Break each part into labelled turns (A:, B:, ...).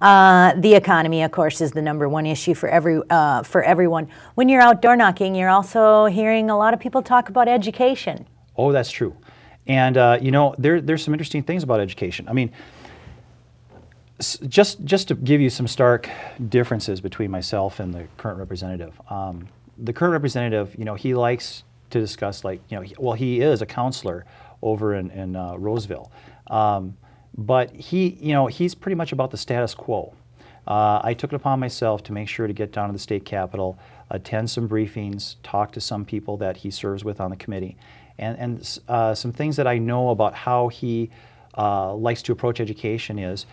A: The economy, of course, is the #1 issue for everyone. When you're out door knocking, you're also hearing a lot of people talk about education.
B: Oh, that's true. And you know, there's some interesting things about education. I mean, just to give you some stark differences between myself and the current representative. The current representative, you know, he likes to discuss, like, you know, well, he is a counselor over in Roseville, but he, you know, he's pretty much about the status quo. I took it upon myself to make sure to get down to the state capitol, attend some briefings, talk to some people that he serves with on the committee, and some things that I know about how he likes to approach education is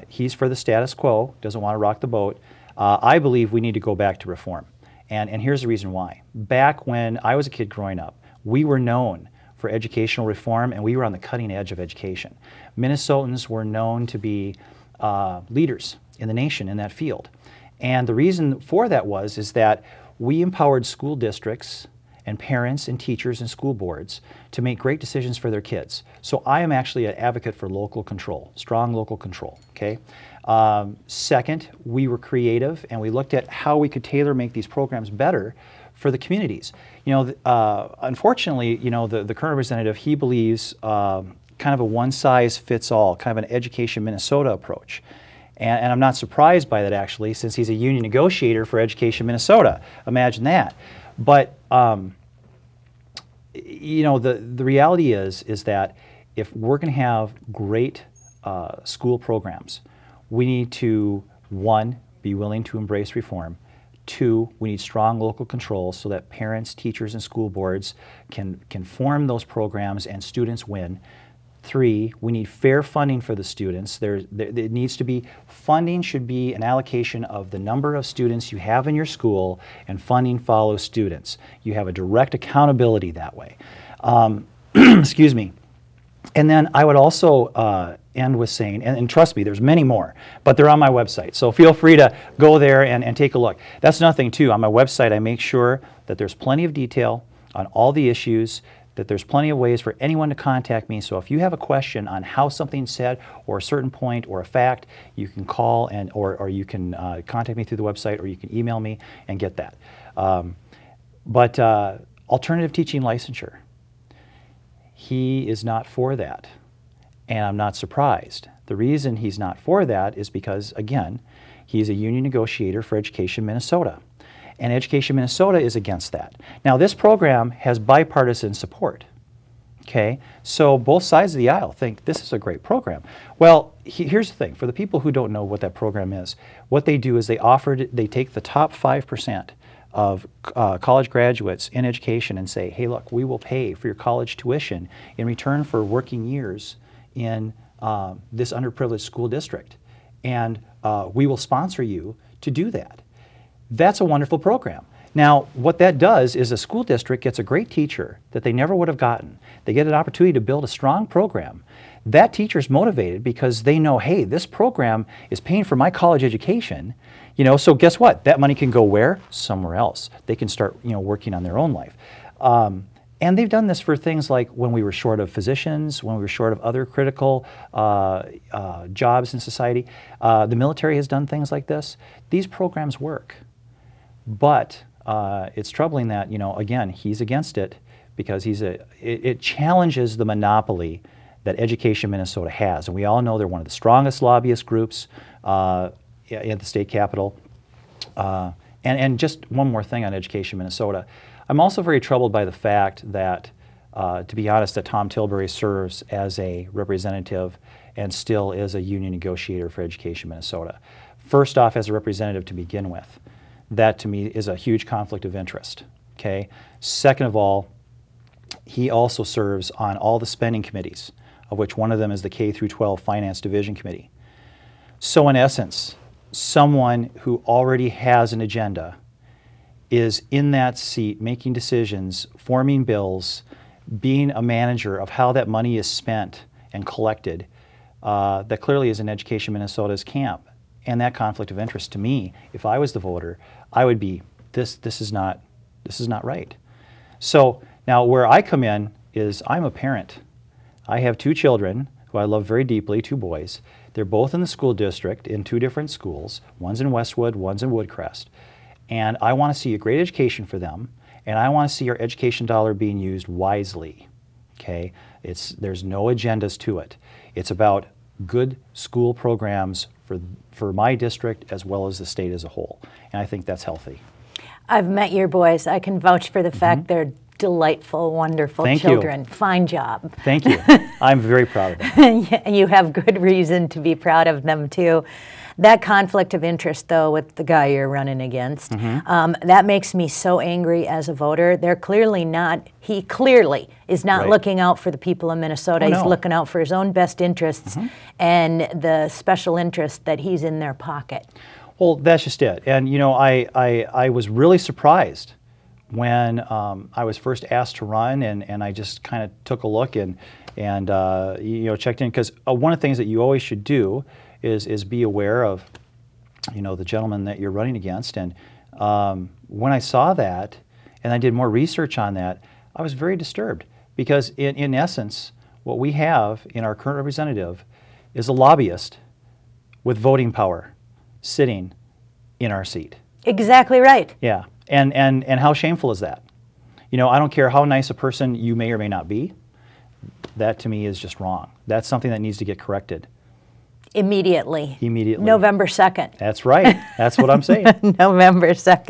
B: he's for the status quo, doesn't want to rock the boat. I believe we need to go back to reform. And here's the reason why. Back when I was a kid growing up, we were known for educational reform, and we were on the cutting edge of education. Minnesotans were known to be leaders in the nation in that field. And the reason for that is that we empowered school districts and parents and teachers and school boards to make great decisions for their kids. So I am actually an advocate for local control, strong local control, okay? Second, we were creative, and we looked at how we could make these programs better for the communities. You know, unfortunately, you know, the current representative, he believes kind of a one-size-fits-all, kind of an Education Minnesota approach. And I'm not surprised by that, actually, since he's a union negotiator for Education Minnesota. Imagine that. But you know, the reality is that if we're going to have great school programs, we need to, 1, be willing to embrace reform. 2, we need strong local control so that parents, teachers, and school boards can form those programs and students win. 3, we need fair funding for the students. It needs to be, funding should be an allocation of the number of students you have in your school, and funding follows students. You have a direct accountability that way. Excuse me. And then I would also end with saying, and trust me, there's many more, but they're on my website. So feel free to go there and take a look. That's nothing too. On my website, I make sure that there's plenty of detail on all the issues, that there's plenty of ways for anyone to contact me. So if you have a question on how something's said, or a certain point, or a fact, you can call or you can contact me through the website, or you can email me and get that. But alternative teaching licensure, he is not for that, and I'm not surprised. The reason he's not for that is because, again, he's a union negotiator for Education Minnesota. And Education Minnesota is against that. Now, this program has bipartisan support, okay? So both sides of the aisle think this is a great program. Well, here's the thing. For the people who don't know what that program is, what they do is they take the top 5% of college graduates in education and say, hey, look, we will pay for your college tuition in return for working years in this underprivileged school district. And we will sponsor you to do that. That's a wonderful program. Now, what that does is a school district gets a great teacher that they never would have gotten. They get an opportunity to build a strong program. That teacher's motivated because they know, hey, this program is paying for my college education. You know, so guess what? That money can go where? Somewhere else. They can start, you know, working on their own life. And they've done this for things like when we were short of physicians, when we were short of other critical jobs in society. The military has done things like this. These programs work. But it's troubling that, you know, again, he's against it because it challenges the monopoly that Education Minnesota has. And we all know they're one of the strongest lobbyist groups at the state capitol. And just one more thing on Education Minnesota. I'm also very troubled by the fact that, to be honest, that Tom Tilbury serves as a representative and still is a union negotiator for Education Minnesota. First off, as a representative to begin with. That to me is a huge conflict of interest, okay? Second of all, he also serves on all the spending committees, of which one of them is the K through 12 Finance Division Committee. So in essence, someone who already has an agenda is in that seat making decisions, forming bills, being a manager of how that money is spent and collected, that clearly is in Education Minnesota's camp. And that conflict of interest, to me, if I was the voter, I would be, this is not right. So now where I come in is I'm a parent. I have 2 children who I love very deeply, 2 boys. They're both in the school district in 2 different schools. One's in Westwood, one's in Woodcrest. And I want to see a great education for them, and I want to see our education dollar being used wisely. Okay? There's no agendas to it. It's about good school programs for my district as well as the state as a whole. And I think that's healthy.
A: I've met your boys. I can vouch for the fact they're delightful, wonderful children.
B: You.
A: Fine job.
B: Thank you. I'm very proud of them.
A: You have good reason to be proud of them, too. That conflict of interest, though, with the guy you're running against, that makes me so angry as a voter. They're clearly not, he clearly is not looking out for the people of Minnesota. He's looking out for his own best interests and the special interest that he's in their pocket.
B: Well, that's just it. And, you know, I was really surprised when I was first asked to run, and I just kind of took a look and you know, checked in, because one of the things that you always should do is be aware of, you know, the gentleman that you're running against. And when I saw that and I did more research on that, I was very disturbed, because in essence, what we have in our current representative is a lobbyist with voting power sitting in our seat.
A: Exactly right.
B: Yeah. And how shameful is that? You know, I don't care how nice a person you may or may not be. That to me is just wrong. That's something that needs to get corrected.
A: Immediately.
B: Immediately.
A: November 2nd.
B: That's right. That's what I'm saying.
A: November 2nd.